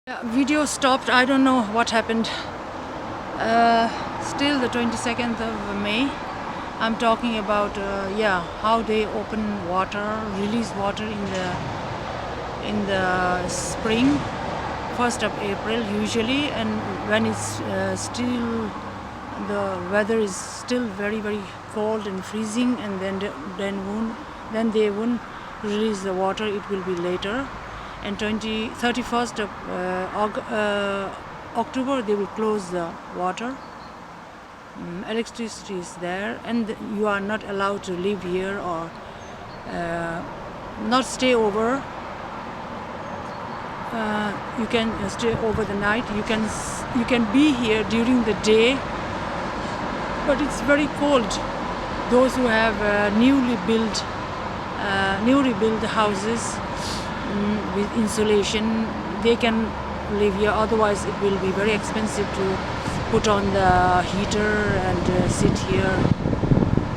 Video stopped. I don't know what happened. Still the 22nd of May. I'm talking about how they open water, release water in the spring, 1st of April usually, and when it's still the weather is still very cold and freezing, and then they won't release the water. It will be later. And 31st of October they will close the water. Electricity is there, and you are not allowed to live here or not stay over. You can stay over the night. You can be here during the day, but it's very cold. Those who have newly built houses with insulation, they can live here. Otherwise it will be very expensive to put on the heater and sit here,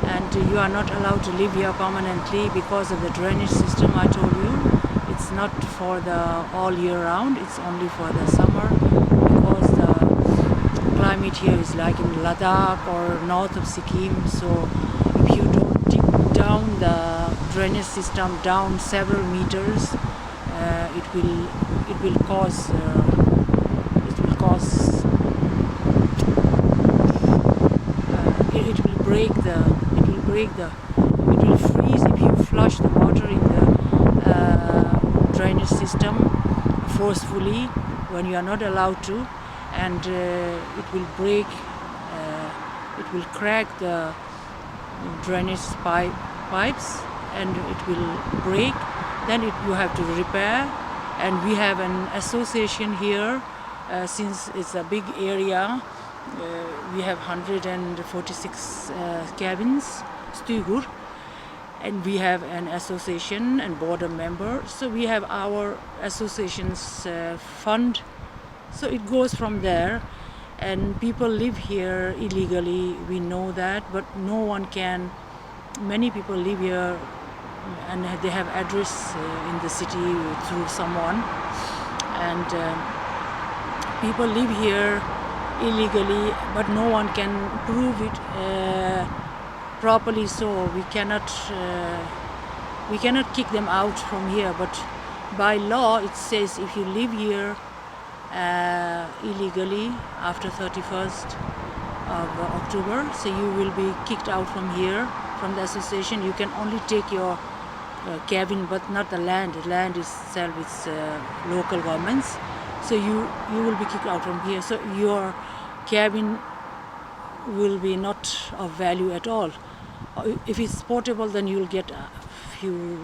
and you are not allowed to live here permanently because of the drainage system. I told you it's not for the all year round, it's only for the summer, because the climate here is like in Ladakh or north of Sikkim. So if you don't dig down the drainage system down several meters, it will cause it will freeze if you flush the water in the drainage system forcefully when you are not allowed to, and it will break, it will crack the drainage pipes, and it will break. Then you have to repair, and we have an association here. Since it's a big area, we have 146 cabins, stugur, and we have an association and board of members. So we have our association's fund, so it goes from there, and people live here illegally, we know that, but no one can. Many people live here and they have address in the city through someone, and people live here illegally, but no one can prove it properly, so we cannot kick them out from here. But by law it says if you live here illegally after 31st of October, so you will be kicked out from here, from the association. You can only take your cabin, but not the land. The land itself is local governments, so you will be kicked out from here. So your cabin will be not of value at all. If it's portable, then you'll get a few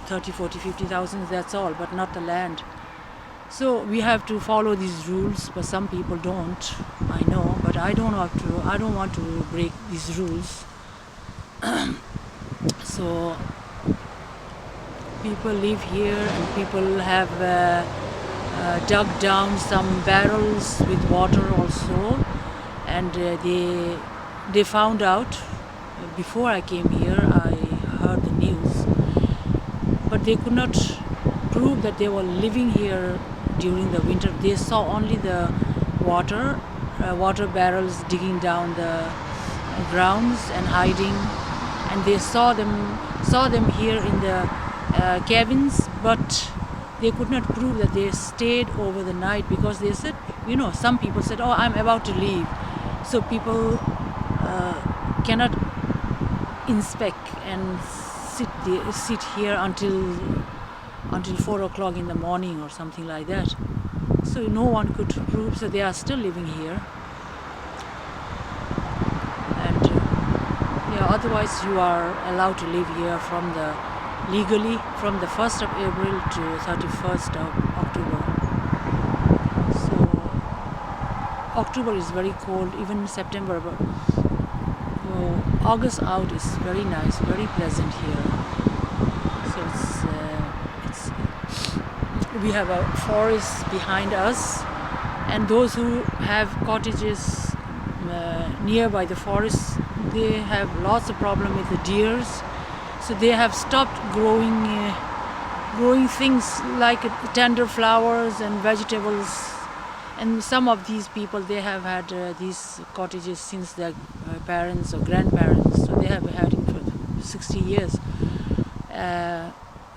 30, 40, 50,000, that's all, but not the land. So we have to follow these rules, but some people don't, I know, but I don't want to break these rules. So people live here, and people have dug down some barrels with water also, and they found out before I came here. I heard the news, but they could not prove that they were living here during the winter. They saw only the water barrels digging down the grounds and hiding, and they saw them here in the cabins, but they could not prove that they stayed over the night, because they said, some people said, oh, I'm about to leave. So people cannot inspect and sit here until 4 o'clock in the morning or something like that. So no one could prove, so they are still living here. And otherwise you are allowed to live here legally from the 1st of April to 31st of October. So October is very cold, even September, but August out is very nice, very pleasant here. So we have a forest behind us, and those who have cottages nearby the forest, they have lots of problem with the deers. So they have stopped growing growing things like tender flowers and vegetables. And some of these people, they have had these cottages since their parents or grandparents, so they have had it for 60 years.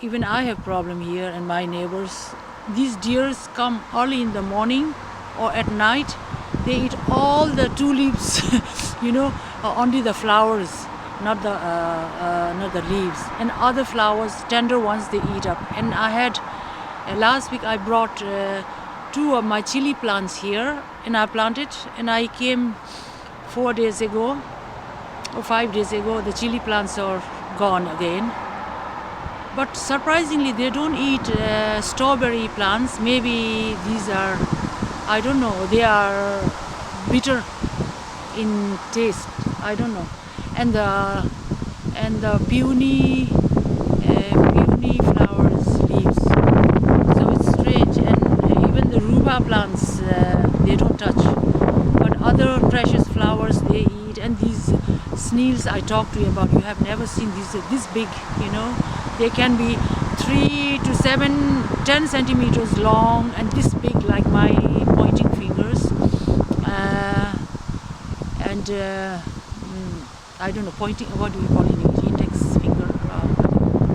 Even I have problem here, and my neighbors. These deers come early in the morning or at night. They eat all the tulips, only the flowers, not the leaves. And other flowers, tender ones, they eat up. And I had last week I brought 2 of my chili plants here, and I planted. And I came 4 days ago or 5 days ago. The chili plants are gone again. But surprisingly, they don't eat strawberry plants. Maybe these are, I don't know, they are bitter in taste. I don't know. And the peony flowers, leaves. So it's strange. And even the rhubarb plants, they don't touch. But other precious flowers they eat. And these snails I talked to you about, you have never seen these this big, They can be 3 to 7, 10 centimeters long and this big, like my pointing fingers. I don't know, pointing, what do you call it in English? Index finger,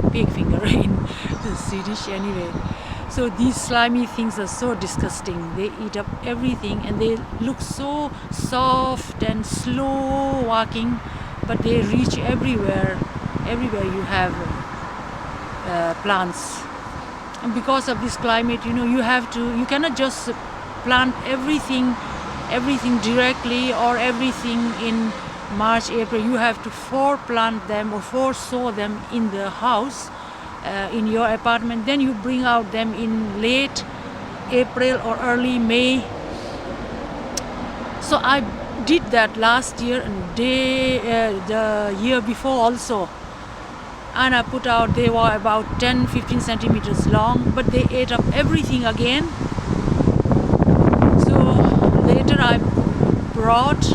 big finger in Swedish anyway. So these slimy things are so disgusting. They eat up everything and they look so soft and slow walking, but they reach everywhere. Everywhere you have plants. And because of this climate, you cannot just plant everything directly or everything in March, April. You have to foreplant them or foresow them in the house, in your apartment. Then you bring out them in late April or early May. So I did that last year and the year before also. And I put out, they were about 10-15 centimeters long, but they ate up everything again. So later I brought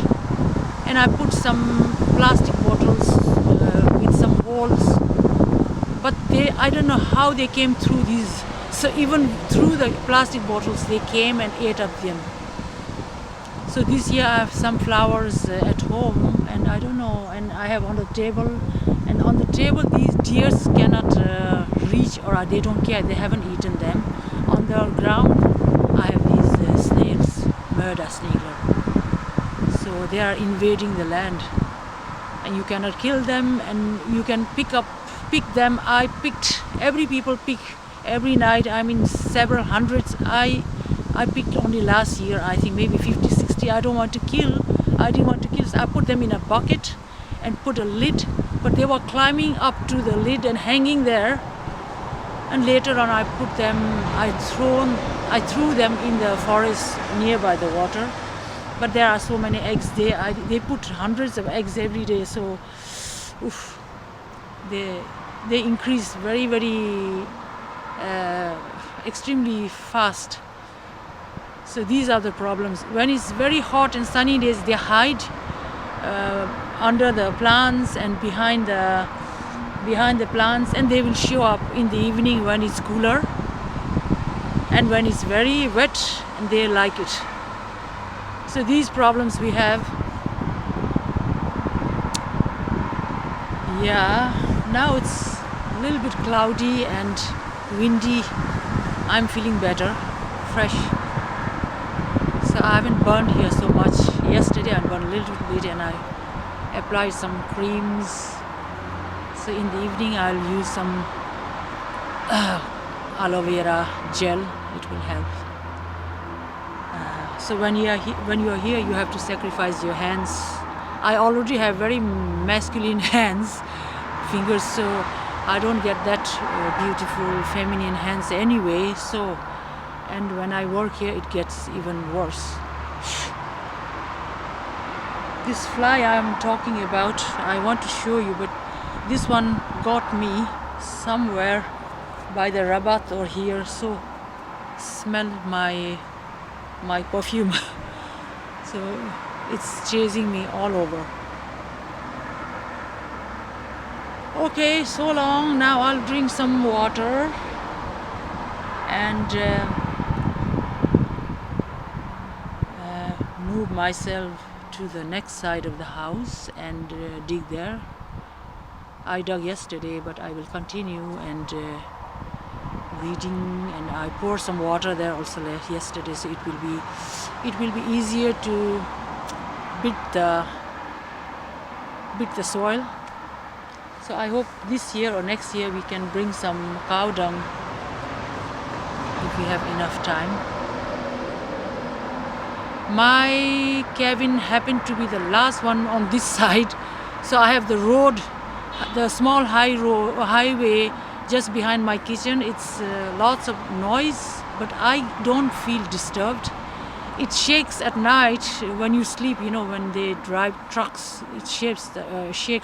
and I put some plastic bottles with some holes, but I don't know how they came through these. So even through the plastic bottles they came and ate up them. So this year I have some flowers at home, and I don't know, and I have on the table, and on the table these deers cannot reach, or they don't care, they haven't eaten them. On the ground I have these snails, murder snailer. So they are invading the land, and you cannot kill them, and you can pick them. Every people pick every night, I mean several hundreds. I picked only last year, I think maybe 50, 60. I didn't want to kill, so I put them in a bucket and put a lid, but they were climbing up to the lid and hanging there. And later on I threw them in the forest nearby the water. But there are so many eggs. They put hundreds of eggs every day, so they increase very, very extremely fast. So these are the problems. When it's very hot and sunny days, they hide under the plants and behind the plants, and they will show up in the evening when it's cooler and when it's very wet, and they like it. So these problems we have. Yeah, now it's a little bit cloudy and windy. I'm feeling better, fresh. So I haven't burned here so much. Yesterday I burned a little bit and I applied some creams. So in the evening I'll use some aloe vera gel. It will help. So when you are here, you have to sacrifice your hands. I already have very masculine fingers, so I don't get that beautiful feminine hands anyway. So, and when I work here, it gets even worse. This fly I'm talking about, I want to show you, but this one got me somewhere by the Rabat or here, so smell my perfume. So it's chasing me all over. Okay, so long. Now I'll drink some water. and move myself to the next side of the house and dig there. I dug yesterday, but I will continue and reading, and I pour some water there also yesterday, so it will be easier to beat the soil. So I hope this year or next year we can bring some cow dung if we have enough time. My cabin happened to be the last one on this side, so I have the road, the small highway just behind my kitchen. It's lots of noise, but I don't feel disturbed. It shakes at night when you sleep, you know, when they drive trucks. It shakes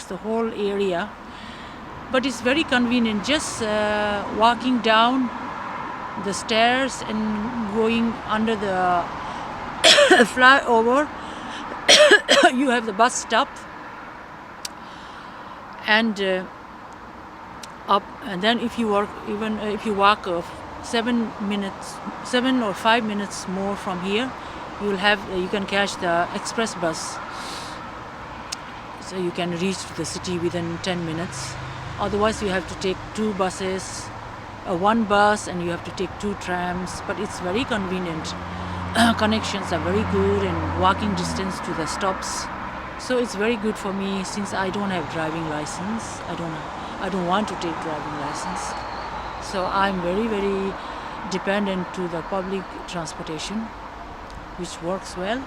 the whole area, but it's very convenient. Just walking down the stairs and going under the flyover, you have the bus stop, and up, and then if you walk 7 or 5 minutes more from here, you can catch the express bus, so you can reach the city within 10 minutes. Otherwise you have to take 2 buses, one bus, and you have to take 2 trams, but it's very convenient. Connections are very good and walking distance to the stops, so it's very good for me. Since I don't have driving license, I don't want to take driving license, so I'm very, very dependent to the public transportation, which works well.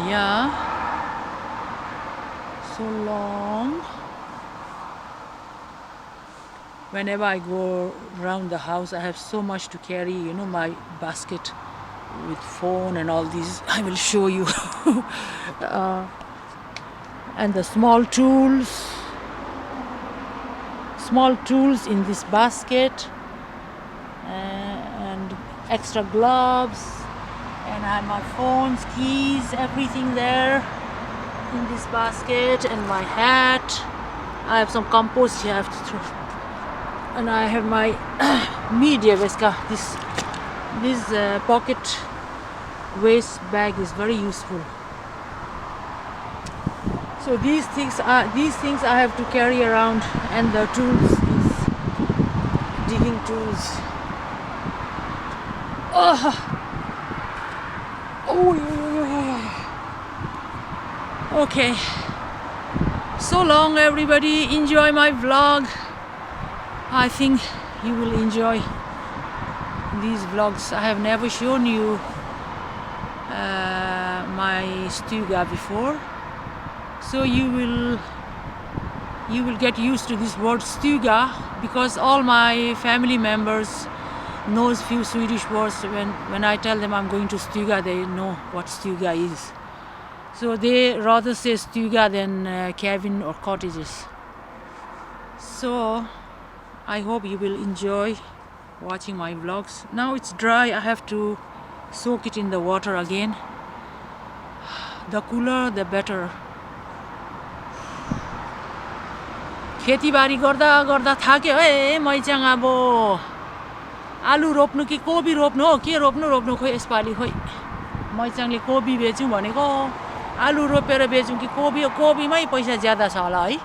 Yeah, so long. Whenever I go around the house, I have so much to carry, you know, my basket with phone and all these. I will show you. And the small tools in this basket, and extra gloves, and I have my phones, keys, everything there in this basket, and my hat. I have some compost here I have to throw, and I have my media veska. This pocket waste bag is very useful. So these things I have to carry around, and the tools, these digging tools. Okay, so long everybody. Enjoy my vlog. I think you will enjoy these vlogs. I have never shown you my stuga before, so you will get used to this word stuga, because all my family members knows few Swedish words. When I tell them I'm going to stuga, they know what stuga is, so they rather say stuga than cabin or cottages. So I hope you will enjoy watching my vlogs. Now it's dry, I have to soak it in the water again. The cooler the better. खेतीबारी गर्दा गर्दा थाक्यो है मैचाङ। अब आलु रोप्नु कि copy रोप्नु हो, के रोप्नु खोइ यसपालि। खोइ मैचाङले कोपी बेचौँ भनेको, आलु रोपेर बेचौँ कि कोपीमै पैसा ज्यादा छ होला है।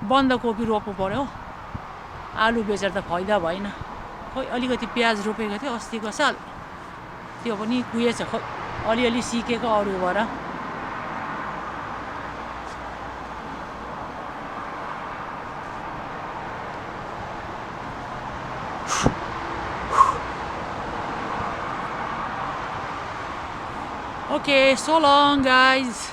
बन्दाकोपी रोप्नु पर्यो, आलु बेचेर त फाइदा भएन। खोइ अलिकति प्याज रोपेको थियो अस्तिको साल, त्यो पनि कुहिएछ। खोइ अलिअलि सिकेको अरूबाट। Okay, so long guys.